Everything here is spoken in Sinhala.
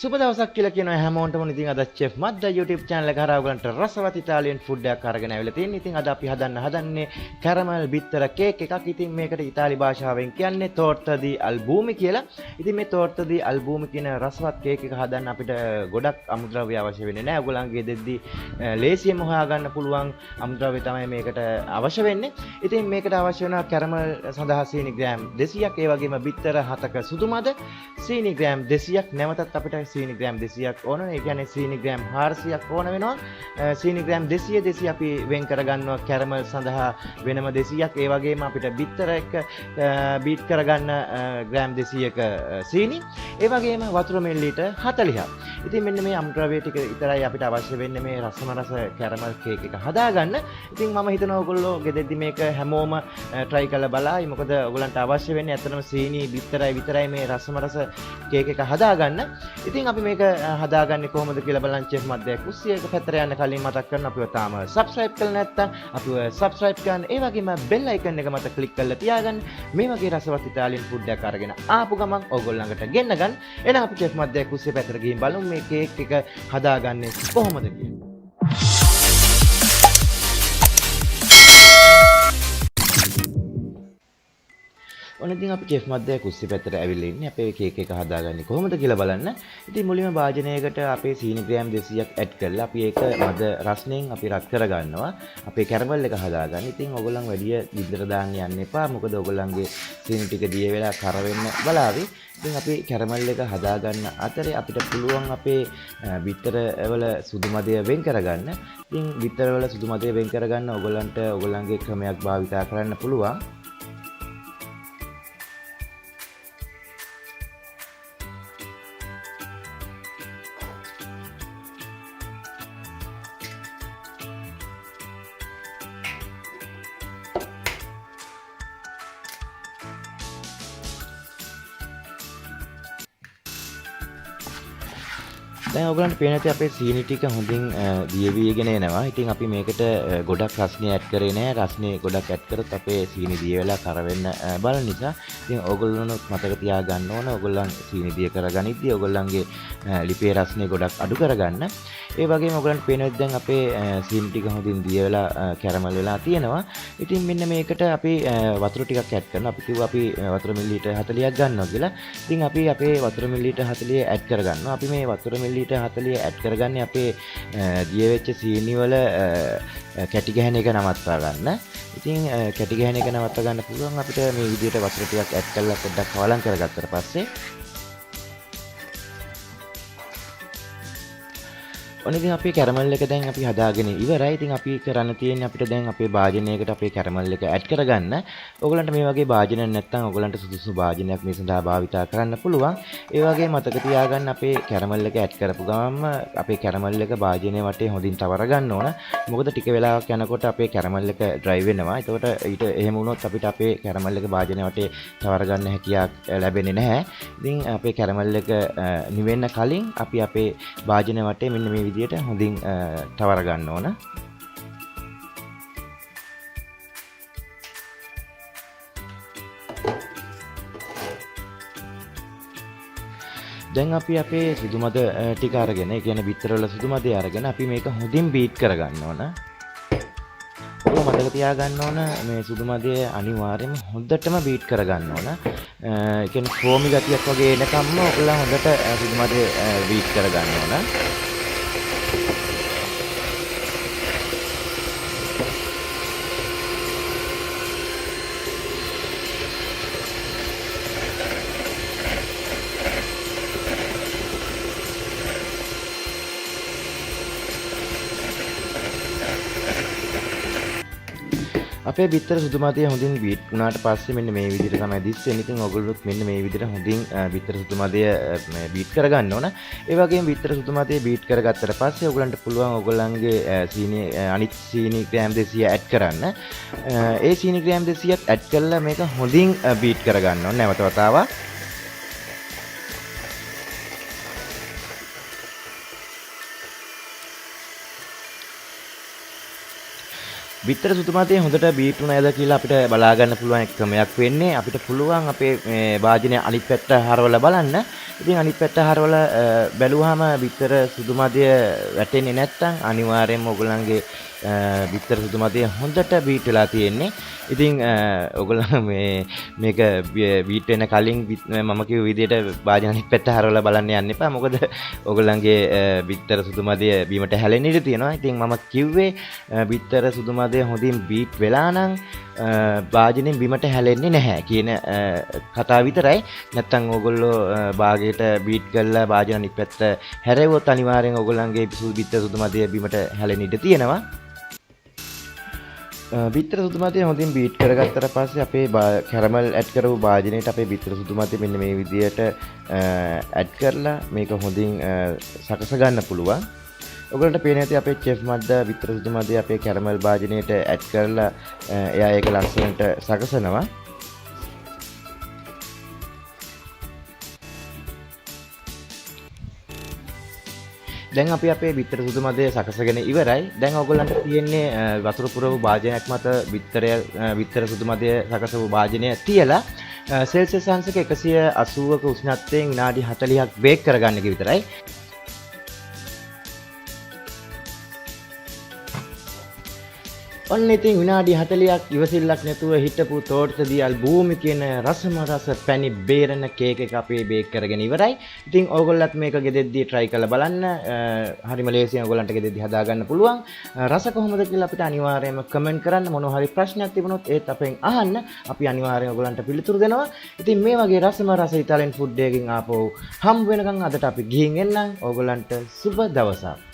සුබ දවසක් කියලා කියනවා හැමෝටම. ඉතින් අද chef Madda YouTube channel එක හරහා ඔයගලන්ට රසවත් ඉතාලියන් ෆුඩ් එකක් අරගෙන ආවිල්ලා තියෙනවා. ඉතින් අද අපි හදන්නේ කැරමල් බිත්තර කේක් එකක්. ඉතින් මේකට ඉතාලි භාෂාවෙන් කියන්නේ torta di albumi කියලා. ඉතින් මේ torta di albumi කියන රසවත් කේක් එක හදන්න අපිට ගොඩක් අමුද්‍රව්‍ය අවශ්‍ය වෙන්නේ නැහැ. ඔයගලන්ගේ දෙද්දි ලේසියෙන්ම හොයාගන්න පුළුවන් අමුද්‍රව්‍ය තමයි මේකට අවශ්‍ය වෙන්නේ. ඉතින් මේකට අවශ්‍ය වෙනවා කැරමල් සඳහා සීනි ග්‍රෑම් 200ක්, ඒ වගේම බිත්තර 7ක සුදු මද සීනි ග්‍රෑම් 200ක්, නැවතත් අපිට සීනි ග්‍රෑම් 200ක් ඕන. ඒ කියන්නේ සීනි ග්‍රෑම් 400ක් ඕන වෙනවා. සීනි ග්‍රෑම් 200 අපි වෙන් කරගන්නවා කැරමල් සඳහා වෙනම 200ක්. ඒ වගේම අපිට බිත්තර එක බීට් කරගන්න ග්‍රෑම් 200ක සීනි. ඒ වගේම වතුර මිලිලීටර් 40ක්. ඉතින් මෙන්න මේ අමුද්‍රව්‍ය ටික විතරයි අපිට අවශ්‍ය වෙන්නේ මේ රසම රස කැරමල් කේක් එක හදාගන්න. ඉතින් මම හිතනවා ඔයගොල්ලෝ ගෙදරදී මේක හැමෝම try කරලා බලයි. මොකද ඔයගලන්ට අවශ්‍ය වෙන්නේ ඇත්තටම සීනි බිත්තරයි විතරයි මේ රසම රස කේක් එක හදාගන්න. ඉතින් අපි මේක හදාගන්නේ කොහොමද කියලා බලන්න chef Madda කුස්සිය එක පැත්තට යන්න කලින් මතක් කරන්න අපිව තාම subscribe කරලා නැත්නම් අපිව subscribe කරන්න. ඒ වගේම bell icon එක මත click කරලා තියාගන්න. මේ වගේ රසවත් ඉතාලියන් ෆුඩ් එකක් අරගෙන ආපු ගමන් ඕගොල්ලෝ ළඟට ගෙන්න ගන්න. එහෙනම් අපි chef Madda කුස්සිය පැත්තට ගිහින් බලමු මේ කේක් එක හදාගන්නේ කොහොමද කියලා. ඉතින් අපි chef Madda කුස්සිය පැත්තට ඇවිල්ලා ඉන්නේ අපේ කේක් එක හදාගන්නේ කොහොමද කියලා බලන්න. ඉතින් මුලින්ම භාජනයකට අපේ සීනි ග්‍රෑම් 200ක් ඇඩ් කරලා අපි ඒක මද රස්නෙන් අපි රත් කරගන්නවා. අපේ කැරමල් එක හදාගන්න. ඉතින් ඕගොල්ලන් වැඩි විතර දාන්න යන්න එපා. මොකද ඕගොල්ලන්ගේ සීනි ටික දිය වෙලා කර වෙන්න බලාවි. ඉතින් අපි කැරමල් එක හදාගන්න අතරේ අපිට පුළුවන් අපේ බිත්තර වල සුදු මදය වෙන් කරගන්න. ඉතින් බිත්තර වල සුදු මදය වෙන් කරගන්න ඕගොල්ලන්ට ඕගොල්ලන්ගේ ක්‍රමයක් භාවිතා කරන්න පුළුවන්. දැන් ඔයගලන්ට පේන ඇති අපේ සීනි ටික හොඳින් දියවිගෙන එනවා. ඉතින් අපි මේකට ගොඩක් රස්නේ ඇඩ් කරේ නෑ. රස්නේ ගොඩක් ඇඩ් කරොත් අපේ සීනි දිය වෙලා කර වෙන්න බලන නිසා ඉතින් ඕගොල්ලෝ මතක තියාගන්න ඕන ඕගොල්ලන් සීනි දිය කරගනිද්දී ඕගොල්ලන්ගේ ලිපේ රස්නේ ගොඩක් අඩු කරගන්න. ඒ වගේම ඔයගලන්ට පේන ඇති දැන් අපේ සීනි ටික හොඳින් දිය වෙලා කැරමල් වෙලා තියෙනවා. ඉතින් මෙන්න මේකට අපි වතුර ටිකක් ඇඩ් කරනවා. අපි කිව්වා අපි වතුර මිලිලීටර් 40ක් ගන්නවා කියලා. ඉතින් අපි අපේ වතුර මිලිලීටර් 40 ඇඩ් කරගන්නවා. අපි මේ වතුර මිලිලීටර් 40 ඇඩ් කරගන්නේ අපේ දිය වෙච්ච සීනි වල කැටි ගැහෙන එක නවත්වා ගන්න. ඉතින් කැටි ගැහෙන එක නවත්වා ගන්න පුළුවන් අපිට මේ විදිහට වතුර ටිකක් ඇඩ් කරලා පොඩ්ඩක් කවලම් කරගත්තට පස්සේ. ඉතින් අපේ කැරමල් එක දැන් අපි හදාගෙන ඉවරයි. ඉතින් අපි කරන්න තියෙන්නේ අපිට දැන් අපේ භාජනයකට අපේ කැරමල් එක ඇඩ් කරගන්න. ඕගලන්ට මේ වගේ භාජනයක් නැත්නම් ඕගලන්ට සුදුසු භාජනයක් මේ සඳහා භාවිතා කරන්න පුළුවන්. ඒ වගේ මතක තියාගන්න අපේ කැරමල් එක ඇඩ් කරපු ගමන්ම අපේ කැරමල් එක භාජනයේ වටේ හොඳින් තවර ගන්න ඕන. මොකද ටික වෙලාවක් යනකොට අපේ කැරමල් එක ඩ්‍රයි වෙනවා. ඒකට ඊට එහෙම වුණොත් අපිට අපේ කැරමල් එක භාජනයේ වටේ තවර ගන්න හැකියාවක් ලැබෙන්නේ නැහැ. ඉතින් අපේ කැරමල් එක නිවෙන්න කලින් අපි අපේ භාජනයේ වටේ මෙන්න මේ විදිහට හොඳින් තවර ගන්න ඕන. දැන් අපි අපේ සුදු මද ටික අරගෙන, ඒ කියන්නේ බිත්තර වල සුදු මදේ අරගෙන අපි මේක හොඳින් බීට් කරගන්න ඕන. ඔයගොල්ලෝ මතක තියාගන්න ඕන මේ සුදු මදේ අනිවාර්යයෙන්ම හොඳටම බීට් කරගන්න ඕන. ඒ කියන්නේ ෆෝමි ගතියක් වගේ එනකම්ම ඔයගොල්ලෝ හොඳට සුදු මදේ බීට් කරගන්න ඕන. අපේ බිත්තර සුදු මදේ හොඳින් බීට් වුණාට පස්සේ මෙන්න මේ විදිහට තමයි දිස් වෙන්නේ. ඉතින් ඔයගොල්ලොත් මෙන්න මේ විදිහට හොඳින් බිත්තර සුදු මදේ බීට් කරගන්න ඕන. ඒ වගේම බිත්තර සුදු මදේ බීට් කරගත්තට පස්සේ ඔයගොල්ලන්ට පුළුවන් ඔයගොල්ලන්ගේ සීනි අනිත් සීනි ග්‍රෑම් 200 ඇඩ් කරන්න. ඒ සීනි ග්‍රෑම් 200ක් ඇඩ් කරලා මේක හොඳින් බීට් කරගන්න ඕන නැවත වතාවක්. බිත්තර සුදු මතේ හොඳට බීට් වුණාද කියලා අපිට බලා ගන්න පුළුවන් ක්‍රමයක් වෙන්නේ අපිට පුළුවන් අපේ මේ වාජනේ අනිත් පැත්ත හරවලා බලන්න. ඉතින් අනිත් පැත්ත හරවලා බැලුවාම බිත්තර සුදු මතය වැටෙන්නේ නැත්නම් අනිවාර්යයෙන්ම ඔයගොල්ලන්ගේ බිත්තර සුදු මතය හොඳට බීට් වෙලා තියෙන්නේ. ඉතින් ඔයගොල්ලෝ මේක බීට් වෙන කලින් මම කිව්ව විදිහට වාජනේ අනිත් පැත්ත හරවලා බලන්න යන්න එපා. මොකද ඔයගොල්ලන්ගේ බිත්තර සුදු මතය බීමට හැලෙන්න ඉඩ තියෙනවා. ඉතින් මම කිව්වේ බිත්තර සුදු මතය හොඳින් බීට් වෙලා නම් වාජනේ බිමට හැලෙන්නේ නැහැ කියන කතාව විතරයි. නැත්තම් ඕගොල්ලෝ භාගයට බීට් කරලා වාජන අනිත් පැත්ත හැරෙවොත් අනිවාර්යෙන් ඕගොල්ලන්ගේ බිත්තර සුදු මතය බිමට හැලෙන්න ඉඩ තියෙනවා. බිත්තර සුදු මතය හොඳින් බීට් කරගත්තට පස්සේ අපේ කැරමල් ඇඩ් කරපු වාජනේට අපේ බිත්තර සුදු මතය මෙන්න මේ විදියට ඇඩ් කරලා මේක හොඳින් සකස ගන්න පුළුවන්. ඔයගලන්ට පේන ඇති අපේ චෙෆ් මද්දා බිත්තර සුදු මතය අපේ කැරමල් වාජනේට ඇඩ් කරලා එයා ඒක ලස්සනට සකසනවා. දැන් අපි අපේ බිත්තර සුදු මතය සකසගෙන ඉවරයි. දැන් ඔයගොල්ලන්ට තියෙන්නේ වතුර පුරවපු වාජනයක් මත බිත්තර සුදු මතය සකසපු වාජනය තියලා සෙල්සියස් අංශක 180ක උෂ්ණත්වයෙන් විනාඩි 40ක් බේක් කරගන්න එක විතරයි. ඔන්න ඉතින් විනාඩි 40ක් ඉවසිල්ලක් නැතුව හිටපු තෝට්ටදී අල්බූමි කියන රසම රස පැණි බේරන කේක් එක අපි බේක් කරගෙන ඉවරයි. ඉතින් ඕගොල්ලත් මේක ගෙදෙද්දී try කරලා බලන්න. හරිම ලේසියෙන් ඕගොල්ලන්ට ගෙදෙද්දී හදා ගන්න පුළුවන්. රස කොහොමද කියලා අපිට අනිවාර්යයෙන්ම කමෙන්ට් කරන්න. මොනවා හරි ප්‍රශ්නයක් තිබුණොත් ඒත් අපෙන් අහන්න. අපි අනිවාර්යයෙන් ඕගොල්ලන්ට පිළිතුරු දෙනවා. ඉතින් මේ වගේ රසම රස ඉතාලියන් ෆුඩ් එකකින් ආපහු හම්බ වෙනකන් අදට අපි ගිහින් එන්නම්. ඕගොල්ලන්ට සුබ දවසක්.